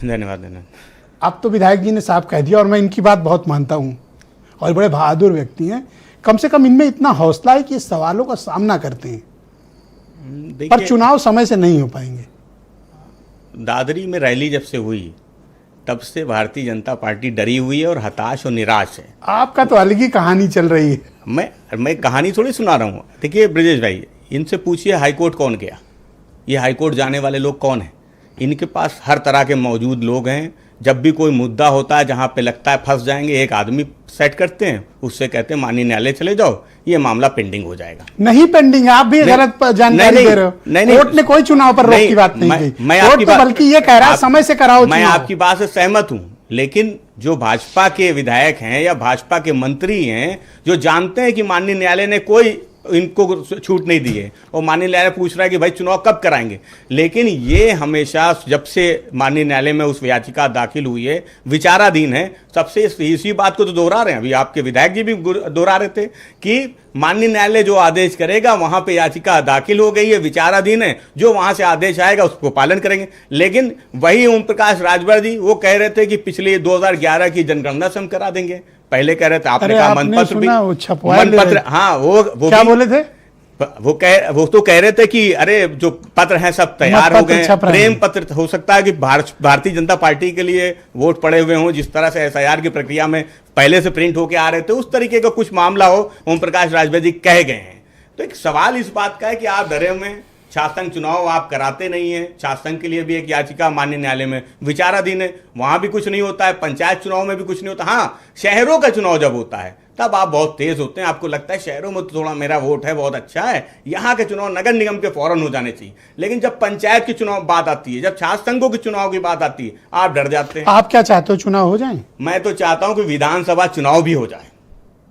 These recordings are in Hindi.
धन्यवाद धन्यवाद। अब तो विधायक जी ने साफ कह दिया और मैं इनकी बात बहुत मानता हूँ और बड़े बहादुर व्यक्ति हैं। कम से कम इनमें इतना हौसला है कि इस सवालों का सामना करते हैं, पर चुनाव समय से नहीं हो पाएंगे। दादरी में रैली जब से हुई तब से भारतीय जनता पार्टी डरी हुई है और हताश और निराश है। आपका तो अलग ही कहानी चल रही है। मैं कहानी थोड़ी सुना रहा हूँ। देखिए ब्रजेश भाई, इनसे पूछिए हाईकोर्ट कौन गया, ये हाईकोर्ट जाने वाले लोग कौन हैं। इनके पास हर तरह के मौजूद लोग हैं। जब भी कोई मुद्दा होता है जहाँ पे लगता है फंस जाएंगे, एक आदमी सेट करते हैं, उससे कहते हैं माननीय न्यायालय चले जाओ, ये मामला पेंडिंग हो जाएगा। नहीं पेंडिंग है, आप भी गलत जानकारी दे रहे हो। कोर्ट ने कोई चुनाव पर रोक की बात नहीं की। कोर्ट तो बल्कि ये कह रहा है समय से कराओ। मैं आपकी बात से सहमत हूं, लेकिन जो भाजपा के विधायक हैं या भाजपा के मंत्री हैं जो जानते हैं कि माननीय न्यायालय ने कोई इनको छूट नहीं दी है और माननीय न्यायालय पूछ रहा है कि भाई चुनाव कब कराएंगे, लेकिन ये हमेशा जब से माननीय न्यायालय में उस याचिका दाखिल हुई है विचाराधीन है। सबसे इसी बात को तो दोहरा रहे हैं, अभी आपके विधायक जी भी दोहरा रहे थे कि माननीय न्यायालय जो आदेश करेगा वहां पे याचिका दाखिल हो गई है, विचाराधीन है, जो वहां से आदेश आएगा उसको पालन करेंगे। लेकिन वही ओम प्रकाश राजभर जी वो कह रहे थे कि पिछले 2011 की जनगणना से हम करा देंगे। पहले कह रहे थे, आपने कहा मनपत्र भी, मनपत्र, हाँ वो क्या बोले थे, वो तो कह रहे थे कि अरे जो पत्र हैं सब तैयार हो गए, प्रेम पत्र। हो सकता है कि भारतीय जनता पार्टी के लिए वोट पड़े हुए हों, जिस तरह से एसआईआर की प्रक्रिया में पहले से प्रिंट होके आ रहे थे, उस तरीके का कुछ मामला हो, ओम प्रकाश राजभर जी कह गए हैं। तो एक सवाल इस बात का है कि आप डरे हुए हैं, शासन चुनाव आप कराते नहीं है। शासन के लिए भी एक याचिका माननीय न्यायालय में विचाराधीन है, वहां भी कुछ नहीं होता है। पंचायत चुनाव में भी कुछ नहीं होता। हाँ, शहरों का चुनाव जब होता है तब आप बहुत तेज होते हैं, आपको लगता है शहरों में तो थोड़ा मेरा वोट है, बहुत अच्छा है, यहाँ के चुनाव नगर निगम के फौरन हो जाने चाहिए। लेकिन जब पंचायत की चुनाव बात आती है, जब छात्र संघों के चुनाव की बात आती है, आप डर जाते हैं। आप क्या चाहते हो, चुनाव हो जाए? मैं तो चाहता हूं कि विधानसभा चुनाव भी हो जाए।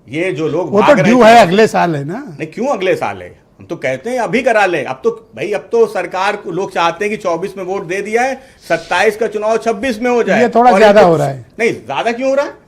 ये जो लोग वो तो ड्यू है, अगले साल है ना। नहीं, क्यों अगले साल है? हम तो कहते हैं अभी करा ले। अब तो भाई, अब तो सरकार को लोग चाहते हैं कि 24 में वोट दे दिया है, 27 का चुनाव 26 में हो जाए। ये थोड़ा ज्यादा हो रहा है। नहीं, ज्यादा क्यों हो रहा है?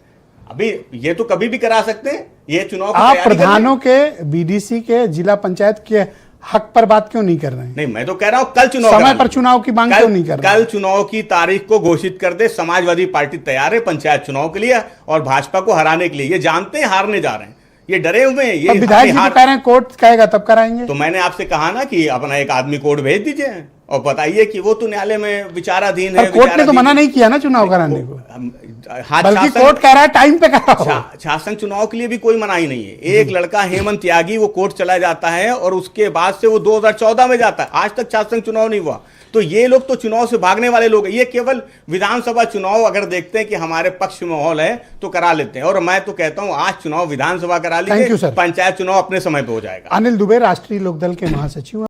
अभी ये तो कभी भी करा सकते हैं। ये चुनाव आप प्रधानों के, बीडीसी के, जिला पंचायत के हक पर बात क्यों नहीं कर रहे हैं? नहीं, मैं तो कह रहा हूं कल चुनाव, समय पर चुनाव की मांग क्यों नहीं कर रहे? कल चुनाव की तारीख को घोषित कर दे। समाजवादी पार्टी तैयार है पंचायत चुनाव के लिए और भाजपा को हराने के लिए। ये जानते हैं हारने जा रहे हैं, ये डरे हुए हैं। ये विधायक जी कह रहे हैं कोर्ट कहेगा तब कराएंगे। तो मैंने आपसे कहा ना कि अपना एक आदमी कोर्ट भेज दीजिए और बताइए कि वो तो न्यायालय में विचाराधीन है। कोर्ट ने तो मना नहीं किया ना चुनाव कराने को, बल्कि कोर्ट कह रहा है टाइम पे कराओ। शासन चुनाव के लिए भी कोई मनाही नहीं है। एक लड़का हेमंत त्यागी वो कोर्ट चला जाता है और उसके बाद से वो 2014 में जाता है, आज तक शासन चुनाव नहीं हुआ। तो ये लोग तो चुनाव से भागने वाले लोग हैं। ये केवल विधानसभा चुनाव अगर देखते हैं कि हमारे पक्ष में माहौल है तो करा लेते हैं। और मैं तो कहता हूं आज चुनाव विधानसभा करा लीजिए, पंचायत चुनाव अपने समय पे हो जाएगा। अनिल दुबे, राष्ट्रीय लोकदल के महासचिव।